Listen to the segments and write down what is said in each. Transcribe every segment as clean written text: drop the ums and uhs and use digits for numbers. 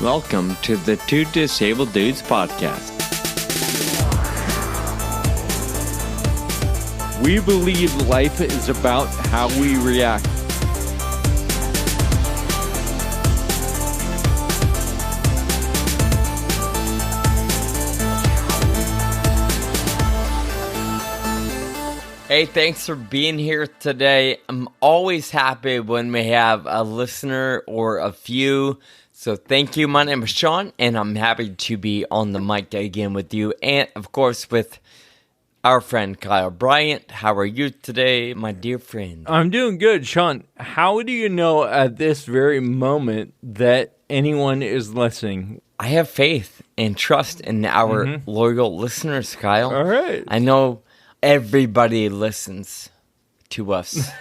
Welcome to the Two Disabled Dudes podcast. We believe life is about how we react. Hey, thanks for being here today. I'm always happy when we have a listener or a few. So thank you. My name is Sean, and I'm happy to be on the mic again with you. And, of course, with our friend Kyle Bryant. How are you today, my dear friend? I'm doing good, Sean. How do you know at this very moment that anyone is listening? I have faith and trust in our loyal listeners, Kyle. All right. I know everybody listens to us.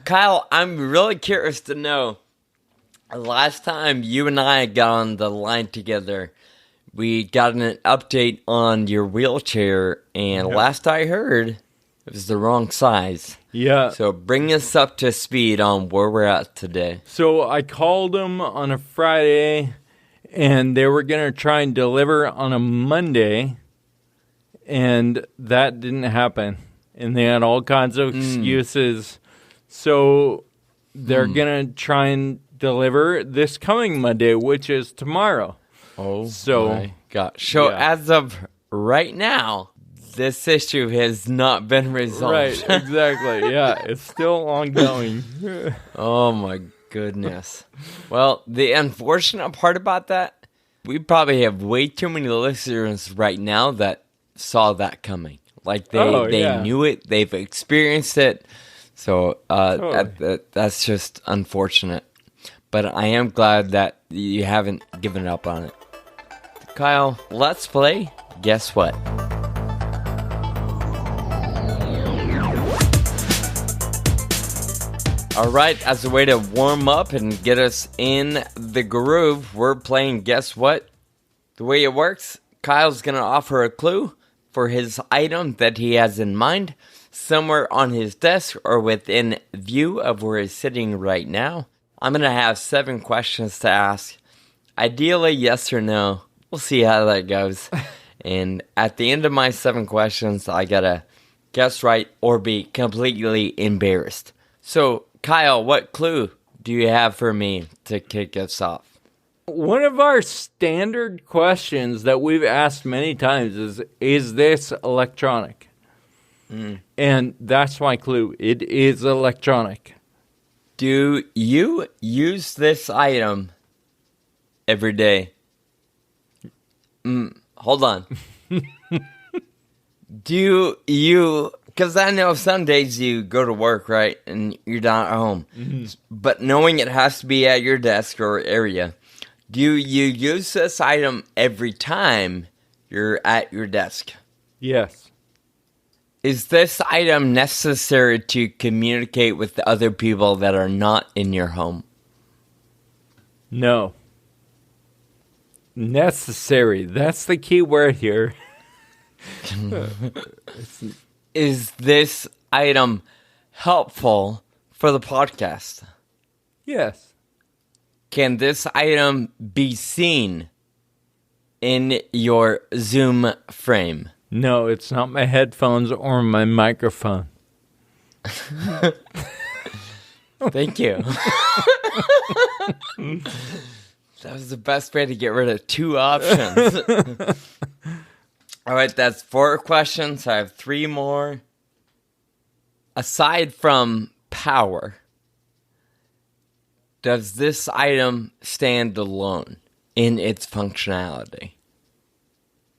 Kyle, I'm really curious to know, last time you and I got on the line together, we got an update on your wheelchair, and last I heard, it was the wrong size. Yeah. So bring us up to speed on where we're at today. So I called them on a Friday, and they were going to try and deliver on a Monday, and that didn't happen. And they had all kinds of excuses. So they're going to try and deliver this coming Monday, which is tomorrow. Oh, so, my gosh. So as of right now, this issue has not been resolved. Right, exactly. Yeah, it's still ongoing. Oh, my goodness. Well, the unfortunate part about that, we probably have way too many listeners right now that saw that coming. Like they knew it, they've experienced it. So that's just unfortunate. But I am glad that you haven't given up on it. Kyle, let's play Guess What? All right, as a way to warm up and get us in the groove, we're playing Guess What? The way it works, Kyle's going to offer a clue for his item that he has in mind, somewhere on his desk or within view of where he's sitting right now. I'm going to have 7 questions to ask. Ideally, yes or no. We'll see how that goes. And at the end of my 7 questions, I got to guess right or be completely embarrassed. So, Kyle, what clue do you have for me to kick us off? One of our standard questions that we've asked many times is this electronic? And that's my clue. It is electronic. Do you use this item every day? Hold on. Do you... Because I know some days you go to work, right, and you're not at home. But knowing it has to be at your desk or area... Do you use this item every time you're at your desk? Yes. Is this item necessary to communicate with the other people that are not in your home? No. Necessary. That's the key word here. Is this item helpful for the podcast? Yes. Can this item be seen in your Zoom frame? No, it's not my headphones or my microphone. Thank you. That was the best way to get rid of 2 options. All right, that's 4 questions. I have 3 more. Aside from power, does this item stand alone in its functionality?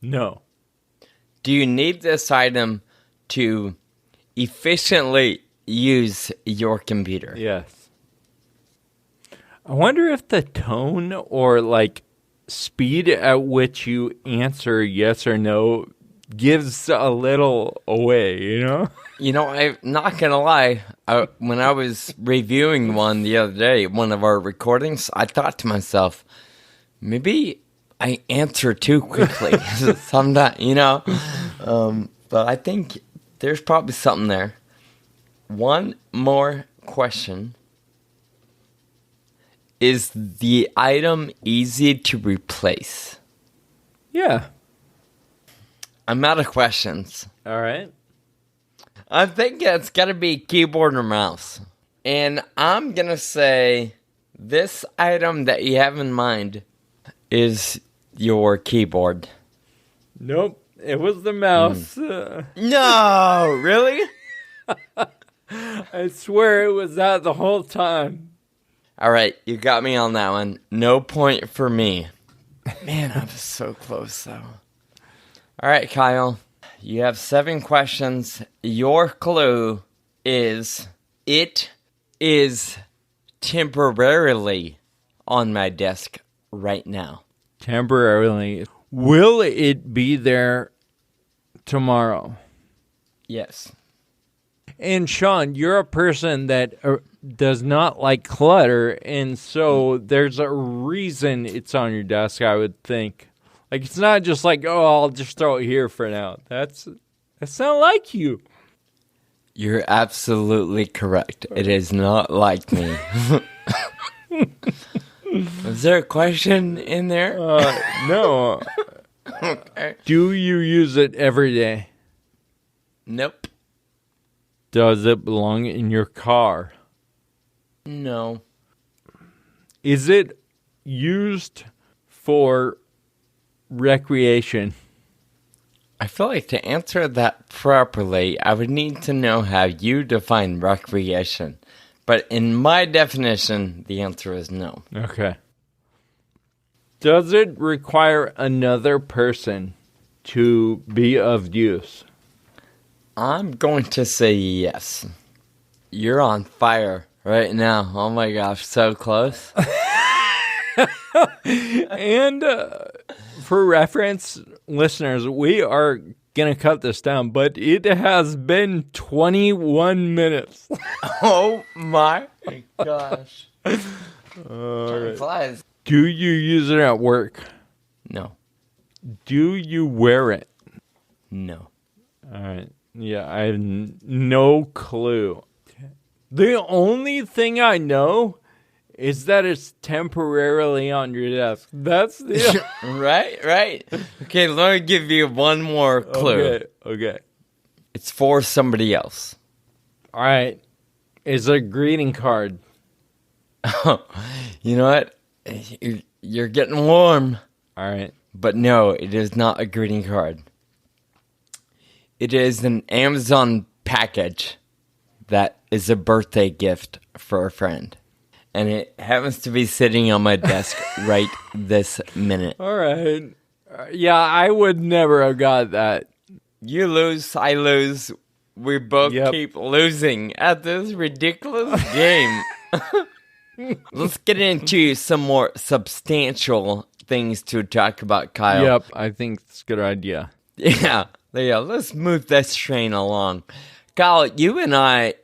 No. Do you need this item to efficiently use your computer? Yes. I wonder if the tone or speed at which you answer yes or no gives a little away, you know? You know, I'm not going to lie. When I was reviewing one the other day, one of our recordings, I thought to myself, maybe I answer too quickly. Sometimes, you know? But I think there's probably something there. One more question. Is the item easy to replace? Yeah. I'm out of questions. All right. I think it's got to be keyboard or mouse. And I'm going to say this item that you have in mind is your keyboard. Nope. It was the mouse. No, really? I swear it was that the whole time. All right, you got me on that one. No point for me. Man, I was so close, though. All right, Kyle. You have 7 questions. Your clue is, it is temporarily on my desk right now. Temporarily. Will it be there tomorrow? Yes. And Sean, you're a person that does not like clutter, and so there's a reason it's on your desk, I would think. Like, it's not just like, oh, I'll just throw it here for now. That's not like you. You're absolutely correct. It is not like me. Is there a question in there? No. Okay. Do you use it every day? Nope. Does it belong in your car? No. Is it used for recreation? I feel like to answer that properly, I would need to know how you define recreation. But in my definition, the answer is no. Okay. Does it require another person to be of use? I'm going to say yes. You're on fire right now. Oh my gosh, so close. And for reference, listeners, we are going to cut this down, but it has been 21 minutes. Oh my gosh. All right. Flies. Do you use it at work? No. Do you wear it? No. All right. Yeah, I have no clue. The only thing I know is that it's temporarily on your desk. That's the... Right. Okay, let me give you one more clue. Okay. It's for somebody else. All right. It's a greeting card. You know what? You're getting warm. All right. But no, it is not a greeting card. It is an Amazon package that is a birthday gift for a friend. And it happens to be sitting on my desk right this minute. All right. Yeah, I would never have got that. You lose, I lose. We both keep losing at this ridiculous game. Let's get into some more substantial things to talk about, Kyle. Yep, I think it's a good idea. Yeah, let's move this train along. Kyle, you and I,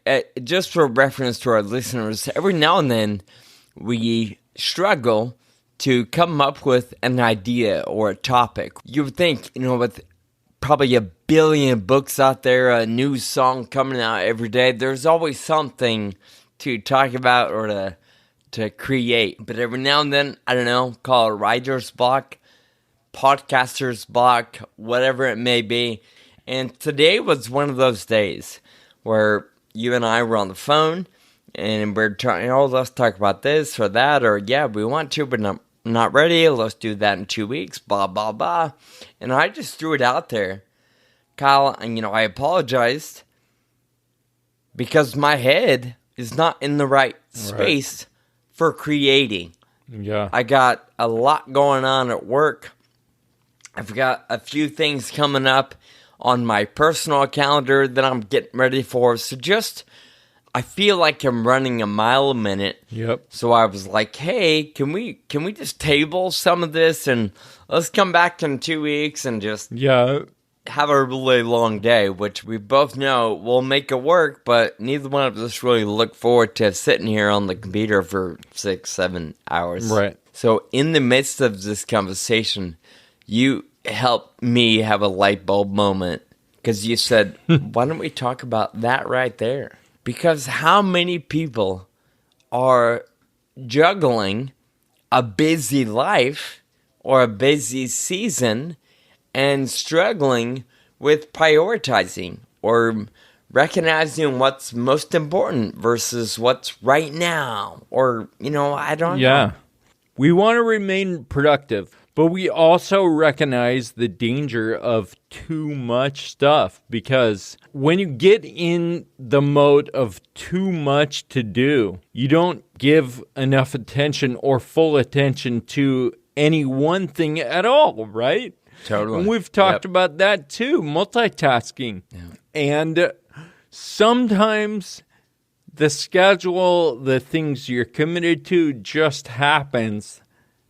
just for reference to our listeners, every now and then we struggle to come up with an idea or a topic. You would think, with probably a billion books out there, a new song coming out every day, there's always something to talk about or to create. But every now and then, I don't know, call it writer's block, podcaster's block, whatever it may be. And today was one of those days where you and I were on the phone and we're trying, let's talk about this or that, or yeah, we want to, but not ready. Let's do that in 2 weeks, blah, blah, blah. And I just threw it out there, Kyle, and I apologized because my head is not in the right space for creating. Yeah. I got a lot going on at work. I've got a few things coming up on my personal calendar that I'm getting ready for. So I feel like I'm running a mile a minute. Yep. So I was like, hey, can we just table some of this and let's come back in 2 weeks and just have a really long day, which we both know will make it work, but neither one of us really look forward to sitting here on the computer for 6-7 hours. Right. So in the midst of this conversation, you helped me have a light bulb moment because you said, why don't we talk about that right there? Because how many people are juggling a busy life or a busy season and struggling with prioritizing or recognizing what's most important versus what's right now. Or, I don't know. We want to remain productive, but we also recognize the danger of too much stuff, because when you get in the mode of too much to do, you don't give enough attention or full attention to any one thing at all, right? Totally. And we've talked about that too, multitasking. Yeah. And sometimes the schedule, the things you're committed to, just happens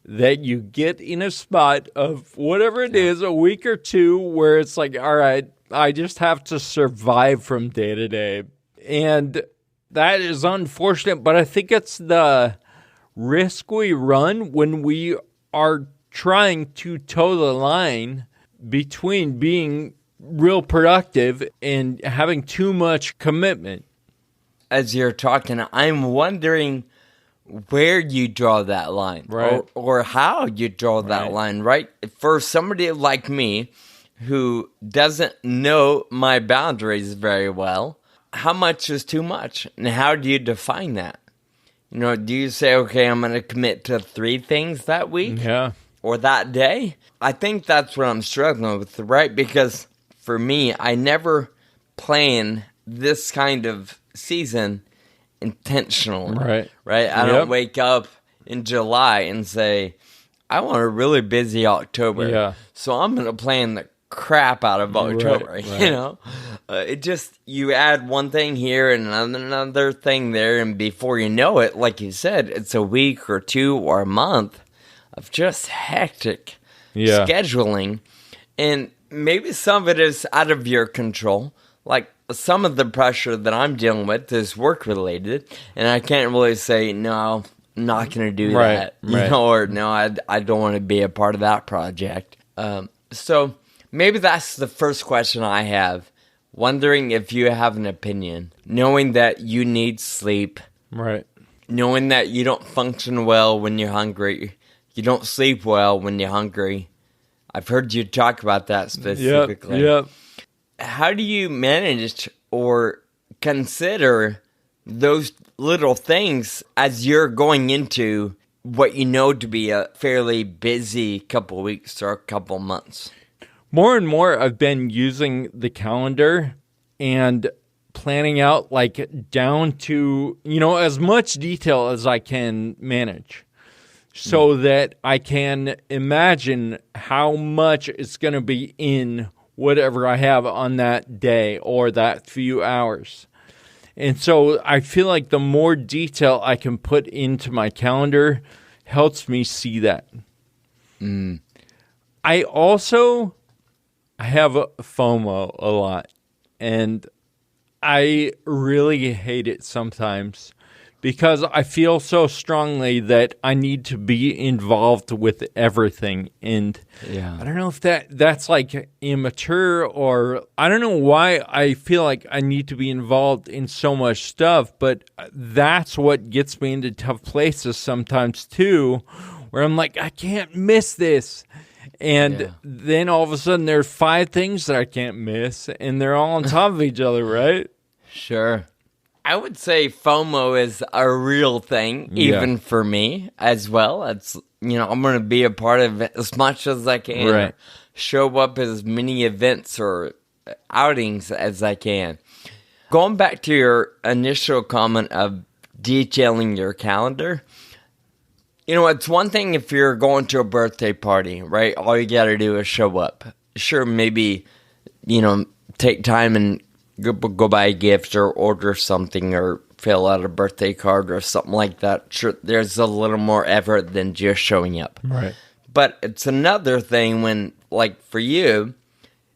that you get in a spot of whatever it is, a week or two, where it's like, all right, I just have to survive from day to day. And that is unfortunate, but I think it's the risk we run when we are trying to toe the line between being real productive and having too much commitment. As you're talking, I'm wondering where you draw that line, right? Or how you draw that line, right? For somebody like me who doesn't know my boundaries very well, how much is too much? And how do you define that? Do you say, okay, I'm going to commit to 3 things that week? Yeah. Or that day? I think that's what I'm struggling with, right? Because for me, I never plan this kind of season intentionally. Right? I don't wake up in July and say, I want a really busy October. Yeah. So I'm going to plan the crap out of October, right. It just, you add one thing here and another thing there, and before you know it, like you said, it's a week or 2 or a month of just hectic scheduling. And maybe some of it is out of your control. Like, some of the pressure that I'm dealing with is work-related, and I can't really say, no, I'm not going to do that. Or, no, I don't want to be a part of that project. So maybe that's the first question I have, wondering if you have an opinion, knowing that you need sleep. Right. Knowing that you don't function well when you're hungry. You don't sleep well when you're hungry. I've heard you talk about that specifically. Yep. How do you manage or consider those little things as you're going into what you know to be a fairly busy couple weeks or a couple months? More and more, I've been using the calendar and planning out like down to, as much detail as I can manage, so that I can imagine how much it's going to be in whatever I have on that day or that few hours. And so I feel like the more detail I can put into my calendar helps me see that. I have a FOMO a lot, and I really hate it sometimes because I feel so strongly that I need to be involved with everything. And I don't know if that's like immature, or I don't know why I feel like I need to be involved in so much stuff, but that's what gets me into tough places sometimes too, where I'm like, I can't miss this. And then all of a sudden there's 5 things that I can't miss, and they're all on top of each other, right? Sure. I would say FOMO is a real thing, even for me as well. It's, I'm going to be a part of it as much as I can. Right. Show up at as many events or outings as I can. Going back to your initial comment of detailing your calendar, it's one thing if you're going to a birthday party, right? All you got to do is show up. Sure, maybe, take time and go buy a gift or order something or fill out a birthday card or something like that. Sure, there's a little more effort than just showing up. Right. But it's another thing when, like for you,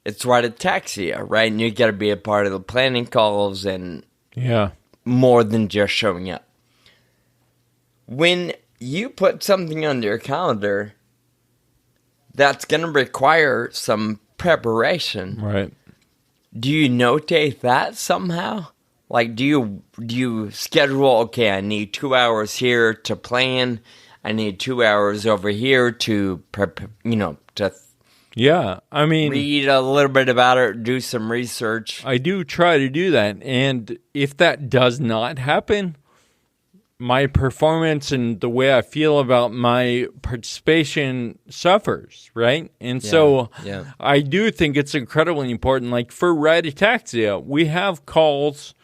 it's right at taxi, right? And you got to be a part of the planning calls and more than just showing up. When you put something on your calendar that's going to require some preparation. Right. Do you notate that somehow? Like, do you schedule, okay, I need 2 hours here to plan, I need 2 hours over here to prep, to Yeah, I mean, read a little bit about it, do some research. I do try to do that. And if that does not happen, my performance and the way I feel about my participation suffers, right? And so I do think it's incredibly important. Like for Ride Ataxia, we have calls.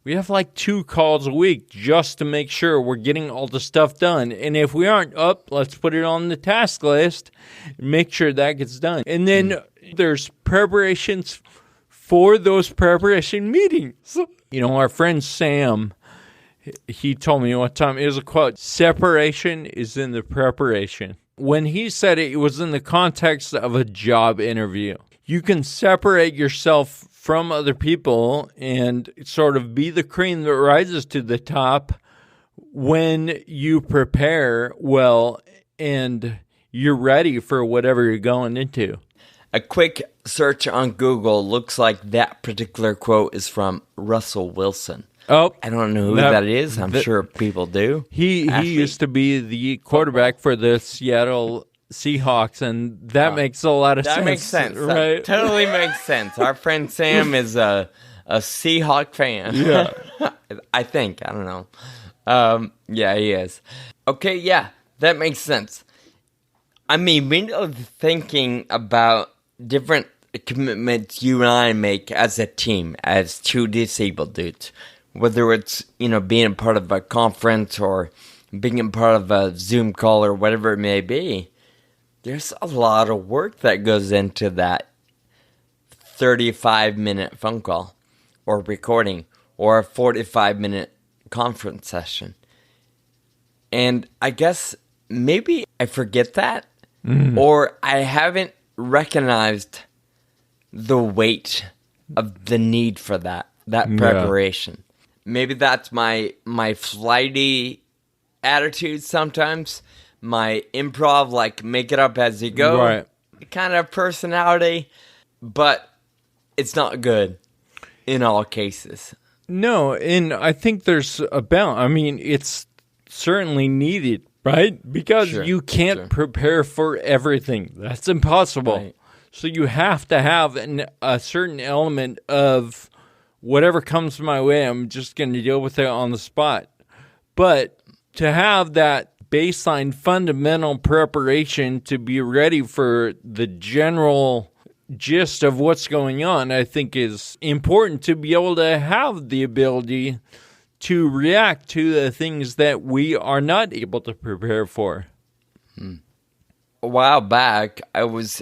We have like 2 calls a week just to make sure we're getting all the stuff done. And if we aren't up, let's put it on the task list and make sure that gets done. And then there's preparations for those preparation meetings. Our friend Sam, he told me one time, it was a quote, separation is in the preparation. When he said it, it was in the context of a job interview. You can separate yourself from other people and sort of be the cream that rises to the top when you prepare well and you're ready for whatever you're going into. A quick search on Google looks like that particular quote is from Russell Wilson. Oh, I don't know who that is. I'm sure people do. He used to be the quarterback for the Seattle Seahawks, and that makes a lot of sense. That makes sense. Right? That totally makes sense. Our friend Sam is a Seahawk fan. Yeah. I think. I don't know. Yeah, he is. Okay, yeah, that makes sense. I mean, thinking about different commitments you and I make as a team, as 2 disabled dudes, whether it's, being a part of a conference or being a part of a Zoom call or whatever it may be, there's a lot of work that goes into that 35-minute phone call or recording or a 45-minute conference session. And I guess maybe I forget that or I haven't recognized the weight of the need for that preparation. Maybe that's my flighty attitude sometimes. My improv, like, make it up as you go kind of personality, but it's not good in all cases. No, and I think there's a balance. I mean, it's certainly needed, right? Because you can't prepare for everything. That's impossible. Right. So you have to have a certain element of whatever comes my way, I'm just going to deal with it on the spot. But to have that baseline fundamental preparation to be ready for the general gist of what's going on, I think is important to be able to have the ability to react to the things that we are not able to prepare for. A while back, I was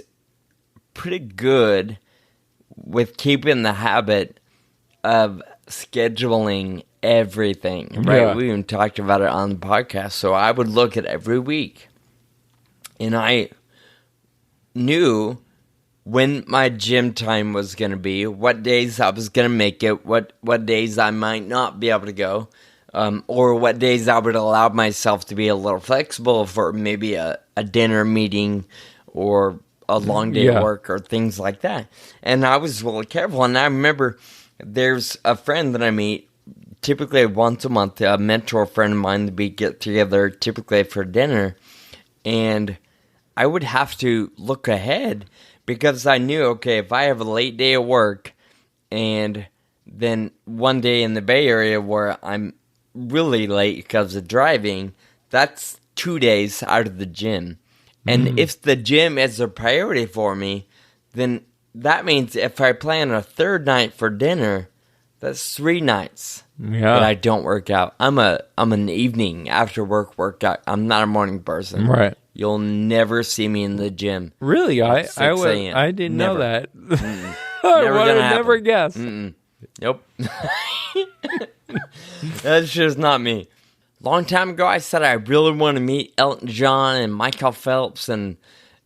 pretty good with keeping the habit of scheduling everything, right? Yeah. We even talked about it on the podcast. So I would look at every week, and I knew when my gym time was going to be, what days I was going to make it, what days I might not be able to go, or what days I would allow myself to be a little flexible for maybe a dinner meeting or a long day of work or things like that. And I was really careful. And I remember there's a friend that I meet typically once a month, a mentor friend of mine, we get together typically for dinner. And I would have to look ahead because I knew, okay, if I have a late day of work and then one day in the Bay Area where I'm really late because of driving, that's 2 days out of the gym. And if the gym is a priority for me, then that means if I plan a third night for dinner, that's 3 nights that I don't work out. I'm an evening after work workout. I'm not a morning person. Right. You'll never see me in the gym. Really? I didn't know that. I would have never guessed. Nope. That's just not me. Long time ago, I said I really want to meet Elton John and Michael Phelps and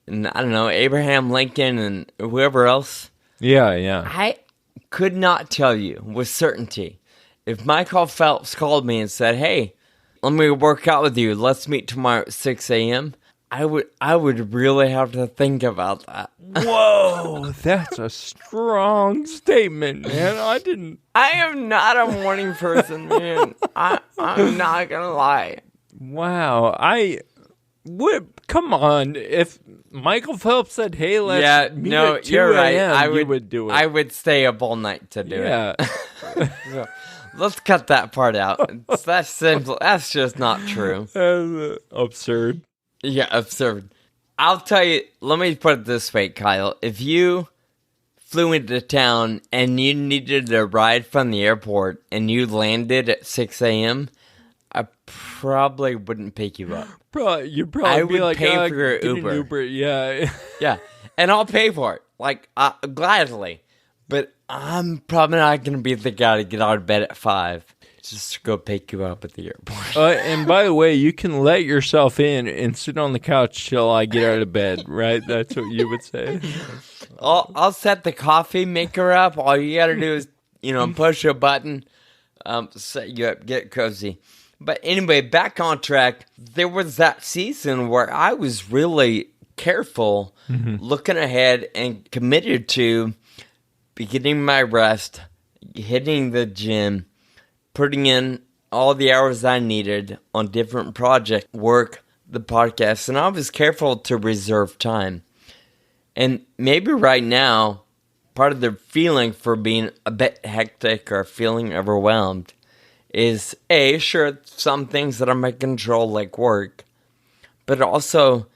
I don't know, Abraham Lincoln and whoever else. Yeah. I could not tell you with certainty. If Michael Phelps called me and said, hey, let me work out with you, let's meet tomorrow at 6 a.m., I would really have to think about that. Whoa, that's a strong statement, man. I am not a morning person, man. I'm not gonna lie. Wow, come on. If Michael Phelps said, "Hey, let's meet at 2 you're right. a.m.," you would do it. I would stay up all night to do it. So, let's cut that part out. That's simple. That's just not true. Absurd. Yeah, absurd. I'll tell you, let me put it this way, Kyle. If you flew into town and you needed a ride from the airport and you landed at 6 a.m., I probably wouldn't pick you up. You'd probably be would like, pay for your give me an Uber. Yeah. Yeah, and I'll pay for it, like, gladly. But I'm probably not going to be the guy to get out of bed at 5 just to go pick you up at the airport. And by the way, you can let yourself in and sit on the couch till I get out of bed, right? That's what you would say. I'll set the coffee maker up. All you got to do is, push a button, set you up, get cozy. But anyway, back on track. There was that season where I was really careful, looking ahead and committed to getting my rest, hitting the gym, putting in all the hours I needed on different project work, the podcast, and I was careful to reserve time. And maybe right now, part of the feeling for being a bit hectic or feeling overwhelmed is, sure, some things that I'm in control, like work, but also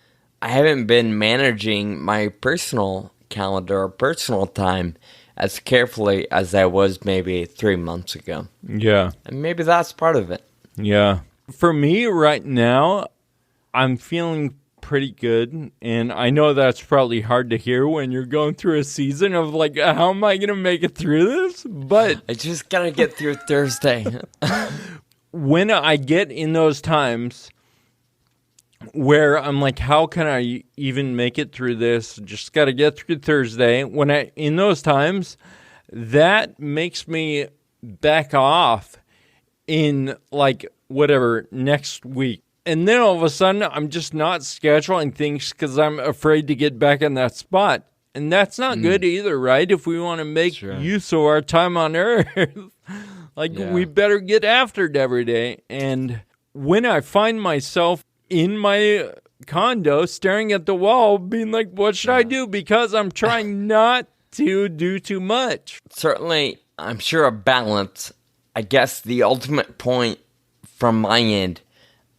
I haven't been managing my personal calendar or personal time as carefully as I was maybe 3 months ago. Yeah. And maybe that's part of it. Yeah. For me right now, I'm feeling pretty good. And I know that's probably hard to hear when you're going through a season of like, how am I going to make it through this? But I just got to get through Thursday. When I get in those times where I'm like, how can I even make it through this? Just got to get through Thursday. In those times, that makes me back off in like whatever next week. And then all of a sudden, I'm just not scheduling things because I'm afraid to get back in that spot. And that's not good either, right? If we want to make use of our time on Earth, we better get after it every day. And when I find myself in my condo staring at the wall, being like, what should I do? Because I'm trying not to do too much. Certainly, I'm sure a balance. I guess the ultimate point from my end,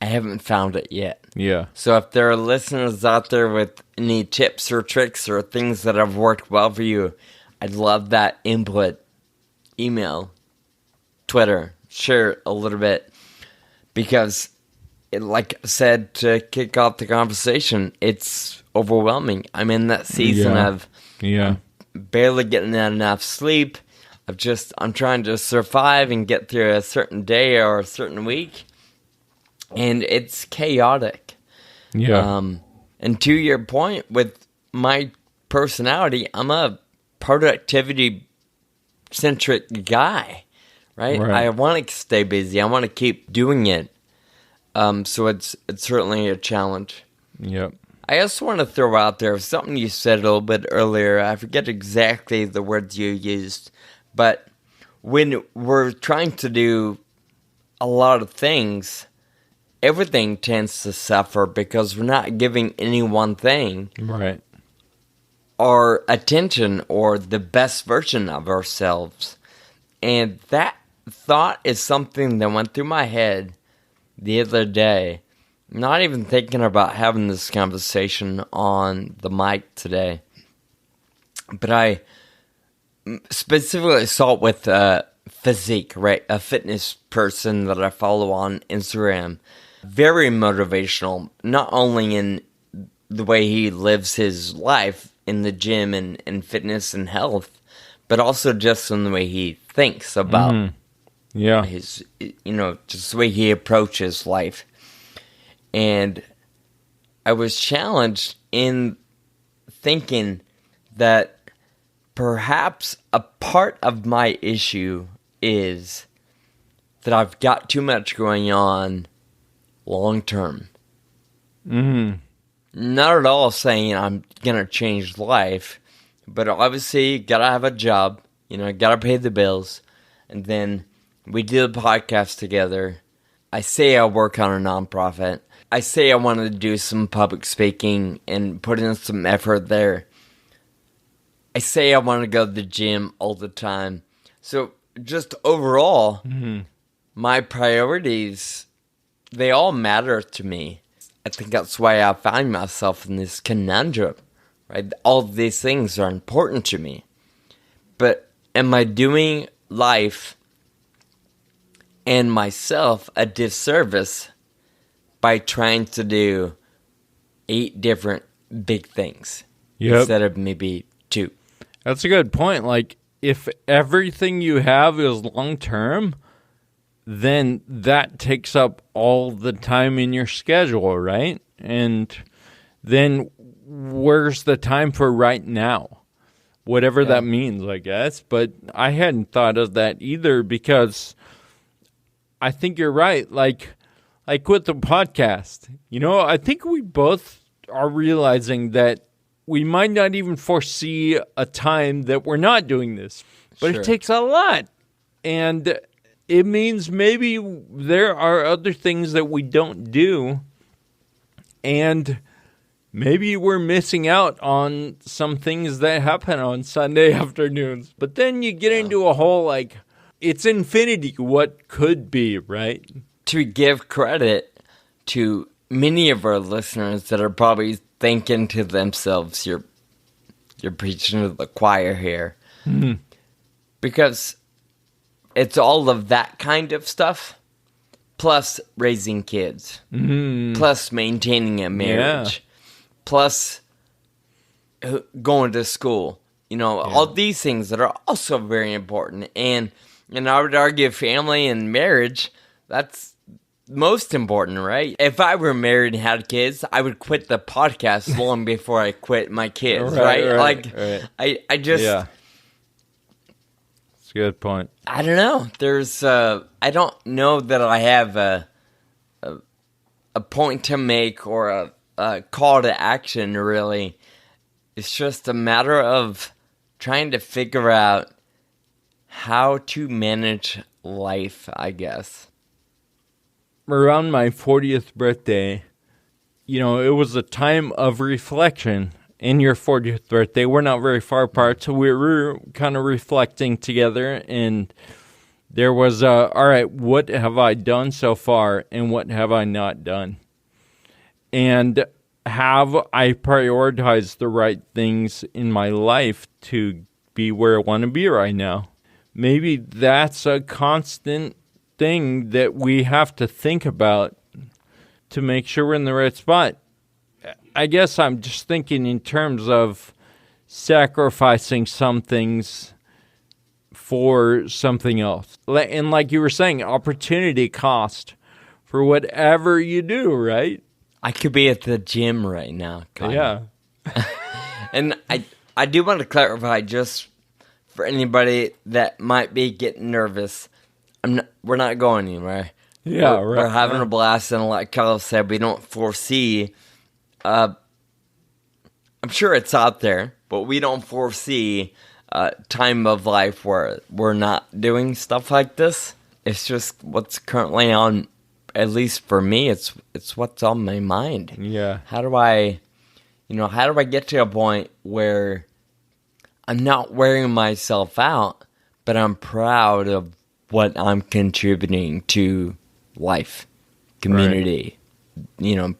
I haven't found it yet. Yeah. So if there are listeners out there with any tips or tricks or things that have worked well for you, I'd love that input. Email, Twitter, share a little bit. Because, like I said, to kick off the conversation, it's overwhelming. I'm in that season of barely getting enough sleep. I'm trying to survive and get through a certain day or a certain week. And it's chaotic. Yeah. And to your point, with my personality, I'm a productivity-centric guy, right? I want to stay busy. I want to keep doing it. So it's certainly a challenge. Yep. I also want to throw out there something you said a little bit earlier. I forget exactly the words you used. But when we're trying to do a lot of things, everything tends to suffer because we're not giving any one thing our attention or the best version of ourselves. And that thought is something that went through my head the other day. I'm not even thinking about having this conversation on the mic today. But I specifically saw it with Physique, right? A fitness person that I follow on Instagram. Very motivational, not only in the way he lives his life in the gym and fitness and health, but also just in the way he thinks about his, just the way he approaches life. And I was challenged in thinking that perhaps a part of my issue is that I've got too much going on long term. not at all saying I'm going to change life, but obviously you got to have a job, got to pay the bills. And then we do the podcast together. I say I work on a nonprofit. I say I want to do some public speaking and put in some effort there. I say I want to go to the gym all the time. So just overall, my priorities, they all matter to me. I think that's why I find myself in this conundrum, right? All of these things are important to me. But am I doing life and myself a disservice by trying to do 8 different big things instead of maybe 2? That's a good point. Like, if everything you have is long-term, then that takes up all the time in your schedule, right? And then where's the time for right now? Whatever that means, I guess. But I hadn't thought of that either, because I think you're right. Like with the podcast, I think we both are realizing that we might not even foresee a time that we're not doing this, but It takes a lot. And it means maybe there are other things that we don't do, and maybe we're missing out on some things that happen on Sunday afternoons. But then you get into a whole, it's infinity what could be, right? To give credit to many of our listeners that are probably thinking to themselves, you're preaching to the choir here. Mm-hmm. Because it's all of that kind of stuff, plus raising kids, plus maintaining a marriage, plus going to school. All these things that are also very important. And I would argue family and marriage, that's most important, right? If I were married and had kids, I would quit the podcast long before I quit my kids, right? I just... Yeah. That's a good point. I don't know. I don't know that I have a point to make or a call to action, really. It's just a matter of trying to figure out how to manage life, I guess. Around my 40th birthday, it was a time of reflection. In your 40th birthday, we're not very far apart, so we were kind of reflecting together, and there was, all right, what have I done so far, and what have I not done? And have I prioritized the right things in my life to be where I want to be right now? Maybe that's a constant thing that we have to think about to make sure we're in the right spot. I guess I'm just thinking in terms of sacrificing some things for something else. And like you were saying, opportunity cost for whatever you do, right? I could be at the gym right now, Kyle. Yeah. And I do want to clarify, just for anybody that might be getting nervous, we're not going anywhere. Yeah, we're having a blast, and like Kyle said, we don't foresee... I'm sure it's out there, but we don't foresee a time of life where we're not doing stuff like this. It's just what's currently on, at least for me, it's what's on my mind. Yeah. How do I get to a point where I'm not wearing myself out, but I'm proud of what I'm contributing to life, community,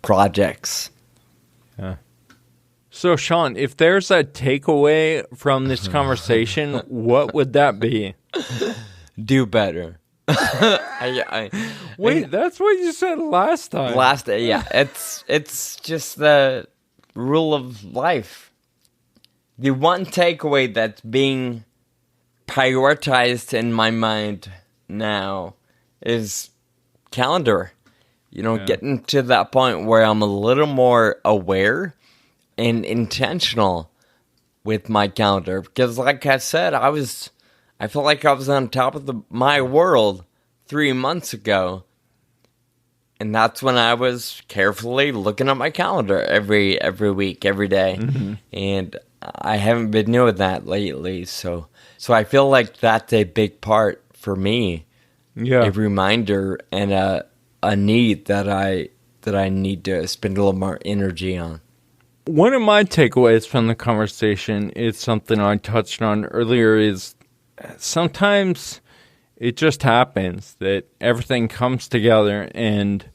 projects. Yeah. So, Sean, if there's a takeaway from this conversation, what would that be? Do better. Wait, that's what you said last time. It's just the rule of life. The one takeaway that's being prioritized in my mind now is calendar. Getting to that point where I'm a little more aware and intentional with my calendar. Because like I said, I feel like I was on top of my world 3 months ago. And that's when I was carefully looking at my calendar every week, every day. And I haven't been doing that lately. So I feel like that's a big part for me. Yeah. A reminder and a need that I need to spend a little more energy on. One of my takeaways from the conversation is something I touched on earlier is sometimes it just happens that everything comes together and,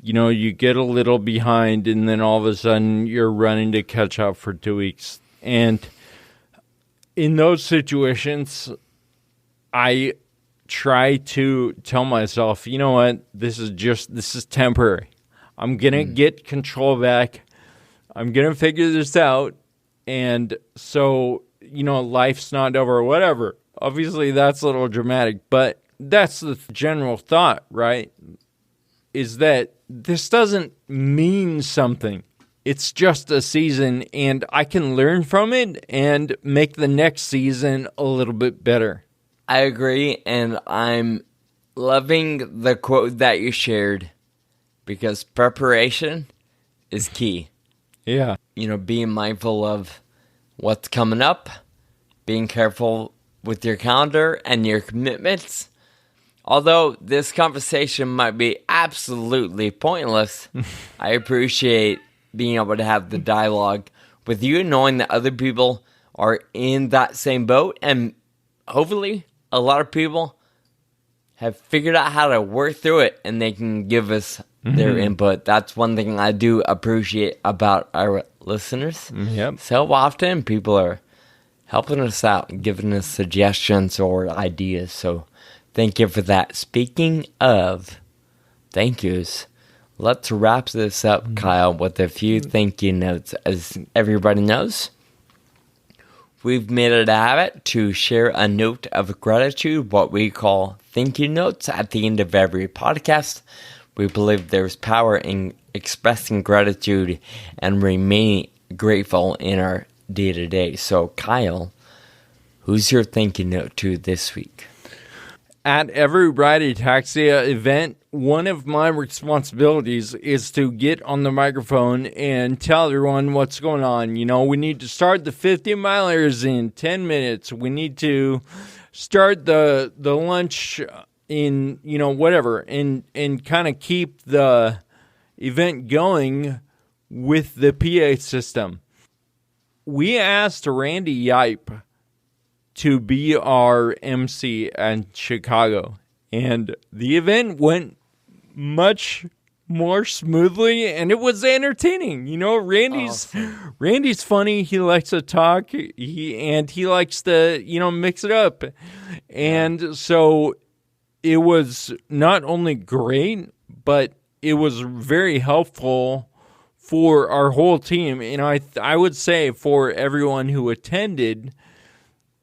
you know, you get a little behind and then all of a sudden you're running to catch up for 2 weeks. And in those situations, I try to tell myself, you know what, this is temporary. I'm going to get control back. I'm going to figure this out. And so, you know, life's not over or whatever. Obviously, that's a little dramatic, but that's the general thought, right? Is that this doesn't mean something. It's just a season, and I can learn from it and make the next season a little bit better. I agree, and I'm loving the quote that you shared because preparation is key. Yeah. You know, being mindful of what's coming up, being careful with your calendar and your commitments. Although this conversation might be absolutely pointless, I appreciate being able to have the dialogue with you, knowing that other people are in that same boat, and hopefully a lot of people have figured out how to work through it and they can give us their input. That's one thing I do appreciate about our listeners. Yep. So often people are helping us out, giving us suggestions or ideas. So thank you for that. Speaking of thank yous, let's wrap this up, Kyle, with a few thank you notes. As everybody knows, we've made it a habit to share a note of gratitude, what we call thank you notes, at the end of every podcast. We believe there's power in expressing gratitude and remaining grateful in our day-to-day. So, Kyle, who's your thank you note to this week? At every Ride Ataxia event, one of my responsibilities is to get on the microphone and tell everyone what's going on. You know, we need to start the 50 milers in 10 minutes. We need to start the lunch in, you know, whatever, and kind of keep the event going with the PA system. We asked Randy Yipe to be our MC in Chicago, and the event went much more smoothly, and it was entertaining. You know, Randy's funny. He likes to talk. He likes to, you know, mix it up, and so it was not only great, but it was very helpful for our whole team, and I would say for everyone who attended,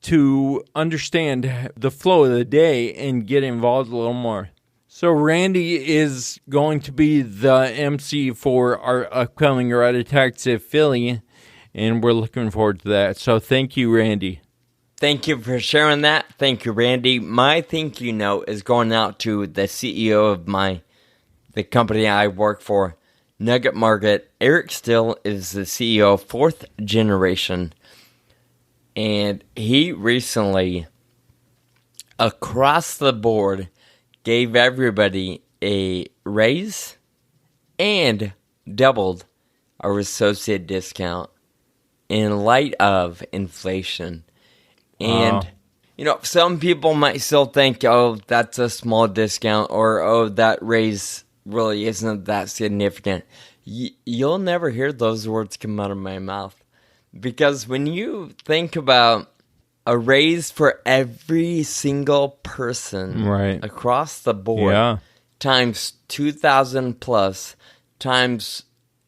to understand the flow of the day and get involved a little more. So Randy is going to be the MC for our upcoming Ride Ataxia Philly, and we're looking forward to that. So thank you, Randy. Thank you for sharing that. Thank you, Randy. My thank you note is going out to the CEO of the company I work for, Nugget Market. Eric Still is the CEO of Fourth Generation. And he recently, across the board, gave everybody a raise and doubled our associate discount in light of inflation. And, you know, some people might still think, oh, that's a small discount, or, oh, that raise really isn't that significant. You'll never hear those words come out of my mouth. Because when you think about a raise for every single person across the board, times 2,000 plus, times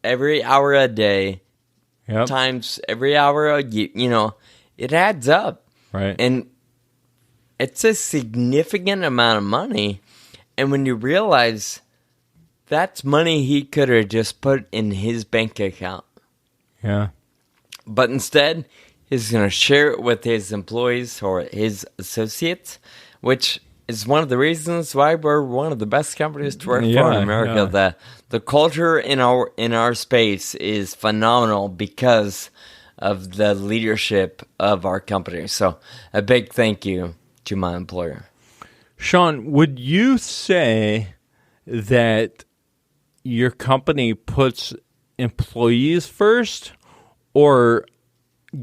every hour a day, times every hour a year, you know, it adds up. Right. And it's a significant amount of money. And when you realize that's money he could have just put in his bank account. Yeah. But instead, he's going to share it with his employees or his associates, which is one of the reasons why we're one of the best companies to work for in America. Yeah. The culture in our space is phenomenal because of the leadership of our company. So a big thank you to my employer. Sean, would you say that your company puts employees first or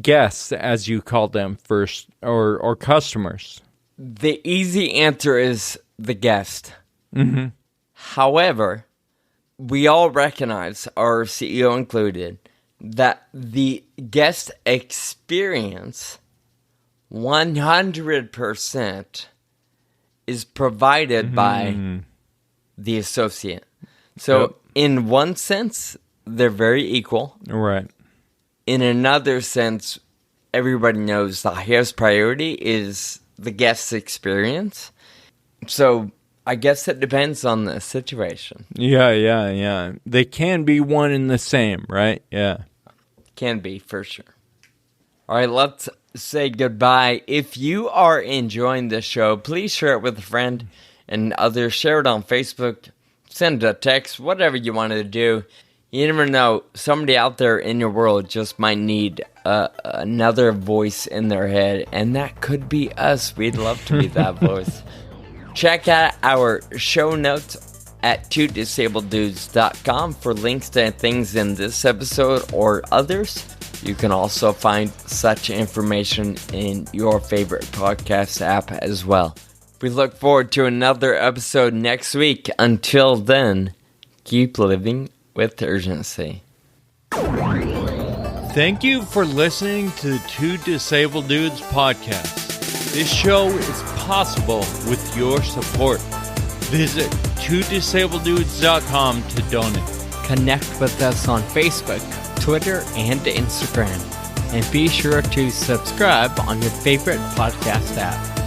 guests, as you call them, first, or customers? The easy answer is the guest. Mm-hmm. However, we all recognize, our CEO included, that the guest experience 100% is provided by the associate. So in one sense, they're very equal. Right. In another sense, everybody knows the highest priority is the guest's experience. So I guess it depends on the situation. Yeah. They can be one and the same, right? Yeah. Can be, for sure. All right, let's say goodbye. If you are enjoying this show, please share it with a friend and others. Share it on Facebook. Send a text, whatever you want to do. You never know. Somebody out there in your world just might need another voice in their head, and that could be us. We'd love to be that voice. Check out our show notes at twodisableddudes.com for links to things in this episode or others. You can also find such information in your favorite podcast app as well. We look forward to another episode next week. Until then, keep living with urgency. Thank you for listening to the Two Disabled Dudes podcast. This show is possible with your support. Visit twodisableddudes.com to donate. Connect with us on Facebook, Twitter, and Instagram. And be sure to subscribe on your favorite podcast app.